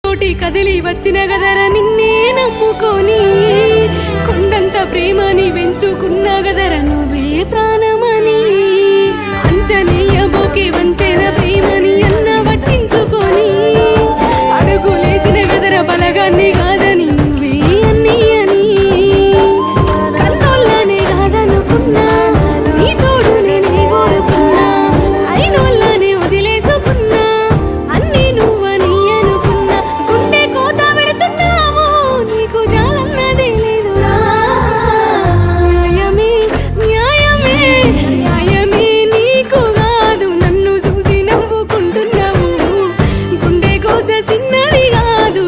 తోటి కదిలి వచ్చిన గదర నిన్నే నమ్ముకొని కొండంత ప్రేమని పెంచుకున్నా గదర నువ్వే ప్రాణమని అంచనీయబోకే వంచెన ప్రేమని అన్న పట్టించుకొని అడుగులేసిన గదర బలగాన్ని కాదని నువ్వే అన్ని అని కన్నోళ్ళనే కాదనుకున్నా నీ తోడు నేనే కోరుకున్నా అయినోళ్ళనే వదిలేసుకున్నా అన్ని నువ్వని అనుకున్నా గుండె కోత పెడుతున్నావు నీకు జాలన్నదే లేదు న్యాయమే న్యాయమే న్యాయమే నీకు కాదు నన్ను చూసి నవ్వుకుంటున్నావు గుండె కోస చిన్నది కాదు